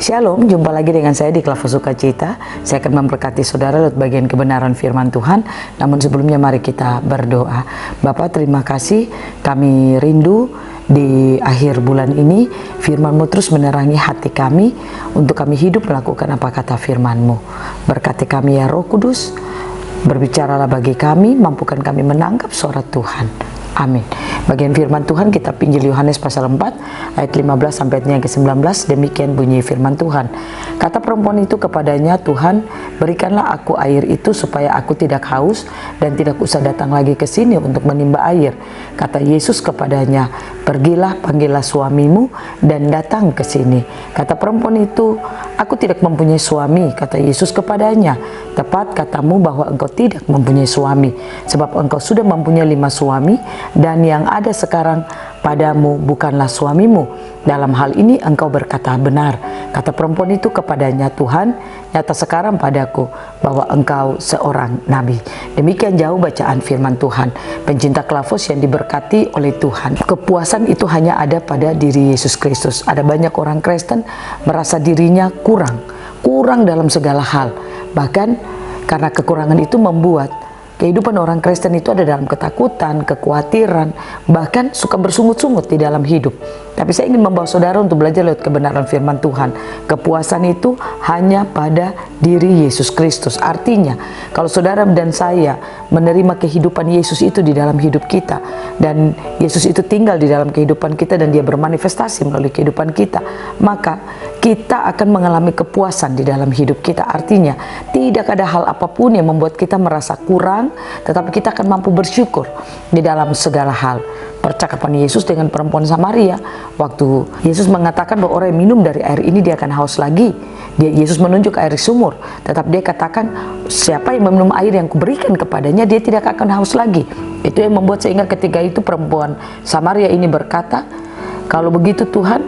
Shalom, jumpa lagi dengan saya di Klavo Sukacita. Saya akan memberkati saudara lewat bagian kebenaran firman Tuhan. Namun sebelumnya mari kita berdoa. Bapa, terima kasih, kami rindu di akhir bulan ini firman-Mu terus menerangi hati kami untuk kami hidup melakukan apa kata firman-Mu. Berkati kami ya Roh Kudus, berbicaralah bagi kami, mampukan kami menangkap suara Tuhan. Amin. Bagian firman Tuhan kitab Injil Yohanes pasal 4 ayat 15 sampai yang ke-19. Demikian bunyi firman Tuhan. Kata perempuan itu kepadanya, Tuhan, berikanlah aku air itu supaya aku tidak haus dan tidak usah datang lagi ke sini untuk menimba air. Kata Yesus kepadanya, pergilah, panggillah suamimu dan datang ke sini. Kata perempuan itu, aku tidak mempunyai suami. Kata Yesus kepadanya, tepat katamu bahwa engkau tidak mempunyai suami, sebab engkau sudah mempunyai 5 suami, dan yang ada sekarang padamu bukanlah suamimu. Dalam hal ini engkau berkata benar. Kata perempuan itu kepadanya, Tuhan, nyata sekarang padaku bahwa engkau seorang nabi. Demikian jauh bacaan firman Tuhan. Pencinta Klavos yang diberkati oleh Tuhan, kepuasan itu hanya ada pada diri Yesus Kristus. Ada banyak orang Kristen merasa dirinya kurang dalam segala hal. Bahkan karena kekurangan itu membuat kehidupan orang Kristen itu ada dalam ketakutan, kekhawatiran, bahkan suka bersungut-sungut di dalam hidup. Tapi saya ingin membawa saudara untuk belajar lewat kebenaran firman Tuhan. Kepuasan itu hanya pada diri Yesus Kristus. Artinya, kalau saudara dan saya menerima kehidupan Yesus itu di dalam hidup kita, dan Yesus itu tinggal di dalam kehidupan kita dan dia bermanifestasi melalui kehidupan kita, maka kita akan mengalami kepuasan di dalam hidup kita. Artinya, tidak ada hal apapun yang membuat kita merasa kurang, tetapi kita akan mampu bersyukur di dalam segala hal. Percakapan Yesus dengan perempuan Samaria, waktu Yesus mengatakan bahwa orang yang minum dari air ini dia akan haus lagi. Yesus menunjuk air sumur, tetapi dia katakan, siapa yang meminum air yang kuberikan kepadanya, dia tidak akan haus lagi. Itu yang membuat sehingga ketika itu perempuan Samaria ini berkata, kalau begitu Tuhan,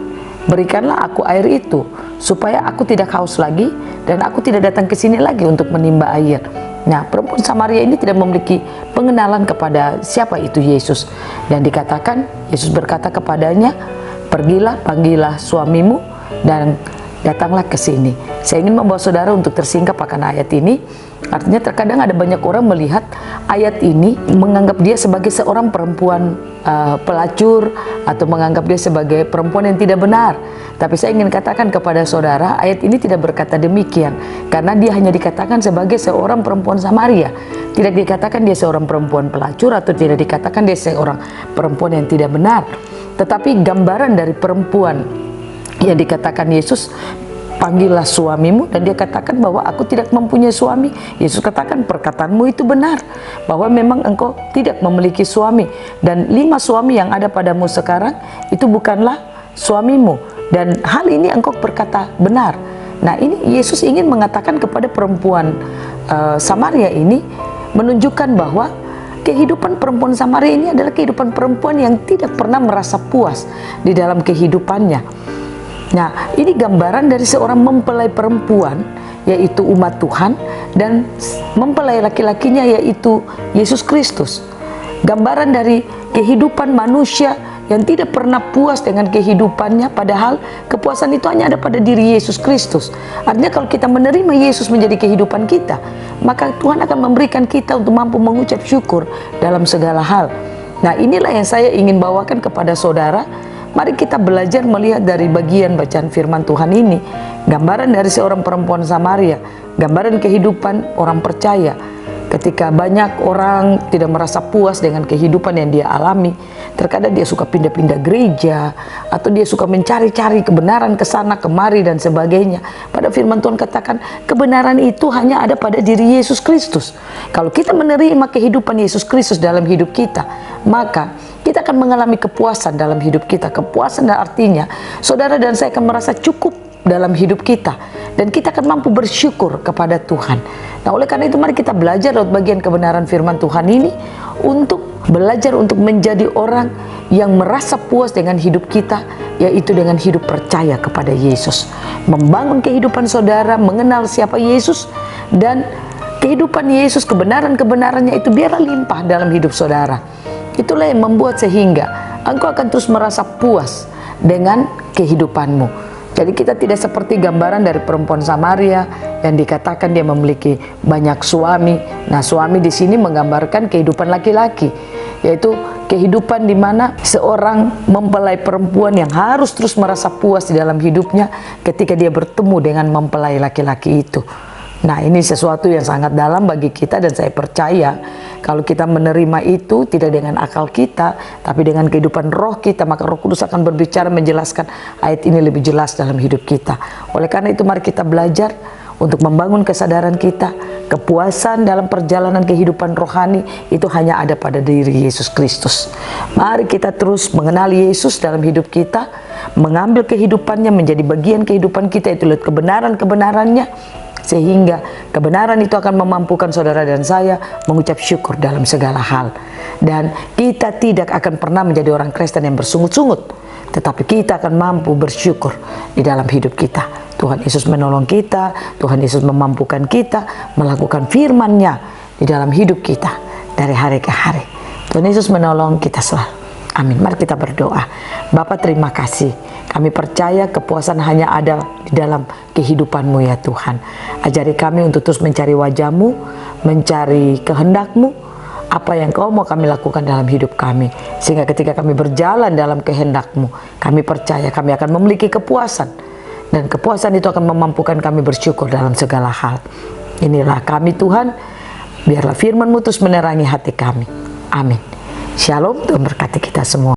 berikanlah aku air itu supaya aku tidak haus lagi dan aku tidak datang ke sini lagi untuk menimba air. Nah, perempuan Samaria ini tidak memiliki pengenalan kepada siapa itu Yesus. Dan dikatakan, Yesus berkata kepadanya, pergilah, panggillah suamimu dan datanglah ke sini. Saya ingin membawa saudara untuk tersingkap akan ayat ini. Artinya terkadang ada banyak orang melihat ayat ini, menganggap dia sebagai seorang perempuan pelacur, atau menganggap dia sebagai perempuan yang tidak benar. Tapi saya ingin katakan kepada saudara, ayat ini tidak berkata demikian, karena dia hanya dikatakan sebagai seorang perempuan Samaria. Tidak dikatakan dia seorang perempuan pelacur, atau tidak dikatakan dia seorang perempuan yang tidak benar. Tetapi gambaran dari perempuan yang dikatakan Yesus, panggillah suamimu, dan dia katakan bahwa aku tidak mempunyai suami. Yesus katakan, perkataanmu itu benar, bahwa memang engkau tidak memiliki suami, dan 5 suami yang ada padamu sekarang itu bukanlah suamimu, dan hal ini engkau berkata benar. Nah, ini Yesus ingin mengatakan kepada perempuan Samaria ini, menunjukkan bahwa kehidupan perempuan Samaria ini adalah kehidupan perempuan yang tidak pernah merasa puas di dalam kehidupannya. Nah, ini gambaran dari seorang mempelai perempuan, yaitu umat Tuhan, dan mempelai laki-lakinya, yaitu Yesus Kristus. Gambaran dari kehidupan manusia yang tidak pernah puas dengan kehidupannya, padahal kepuasan itu hanya ada pada diri Yesus Kristus. Artinya kalau kita menerima Yesus menjadi kehidupan kita, maka Tuhan akan memberikan kita untuk mampu mengucap syukur dalam segala hal. Nah, inilah yang saya ingin bawakan kepada saudara. Mari kita belajar melihat dari bagian bacaan firman Tuhan ini, gambaran dari seorang perempuan Samaria, gambaran kehidupan orang percaya. Ketika banyak orang tidak merasa puas dengan kehidupan yang dia alami, terkadang dia suka pindah-pindah gereja, atau dia suka mencari-cari kebenaran ke sana kemari dan sebagainya. Pada firman Tuhan katakan, kebenaran itu hanya ada pada diri Yesus Kristus. Kalau kita menerima kehidupan Yesus Kristus dalam hidup kita, maka kita akan mengalami kepuasan dalam hidup kita. Kepuasan artinya saudara dan saya akan merasa cukup dalam hidup kita, dan kita akan mampu bersyukur kepada Tuhan. Nah, oleh karena itu mari kita belajar lewat bagian kebenaran firman Tuhan ini, untuk belajar untuk menjadi orang yang merasa puas dengan hidup kita, yaitu dengan hidup percaya kepada Yesus. Membangun kehidupan saudara, mengenal siapa Yesus, dan kehidupan Yesus, kebenaran-kebenarannya itu biarlah limpah dalam hidup saudara. Itulah yang membuat sehingga engkau akan terus merasa puas dengan kehidupanmu. Jadi kita tidak seperti gambaran dari perempuan Samaria yang dikatakan dia memiliki banyak suami. Nah, suami di sini menggambarkan kehidupan laki-laki, yaitu kehidupan di mana seorang mempelai perempuan yang harus terus merasa puas di dalam hidupnya ketika dia bertemu dengan mempelai laki-laki itu. Nah, ini sesuatu yang sangat dalam bagi kita, dan saya percaya kalau kita menerima itu tidak dengan akal kita, tapi dengan kehidupan roh kita, maka Roh Kudus akan berbicara menjelaskan ayat ini lebih jelas dalam hidup kita. Oleh karena itu mari kita belajar untuk membangun kesadaran kita. Kepuasan dalam perjalanan kehidupan rohani itu hanya ada pada diri Yesus Kristus. Mari kita terus mengenali Yesus dalam hidup kita, mengambil kehidupannya menjadi bagian kehidupan kita, itu lihat kebenaran-kebenarannya, sehingga kebenaran itu akan memampukan saudara dan saya mengucap syukur dalam segala hal. Dan kita tidak akan pernah menjadi orang Kristen yang bersungut-sungut, tetapi kita akan mampu bersyukur di dalam hidup kita. Tuhan Yesus menolong kita, Tuhan Yesus memampukan kita melakukan firman-Nya di dalam hidup kita dari hari ke hari. Tuhan Yesus menolong kita selalu. Amin. Mari kita berdoa. Bapa, terima kasih. Kami percaya kepuasan hanya ada di dalam kehidupan-Mu ya Tuhan. Ajari kami untuk terus mencari wajah-Mu, mencari kehendak-Mu, apa yang Kau mau kami lakukan dalam hidup kami. Sehingga ketika kami berjalan dalam kehendak-Mu, kami percaya kami akan memiliki kepuasan. Dan kepuasan itu akan memampukan kami bersyukur dalam segala hal. Inilah kami Tuhan, biarlah firman-Mu terus menerangi hati kami. Amin. Shalom, Tuhan berkati kita semua.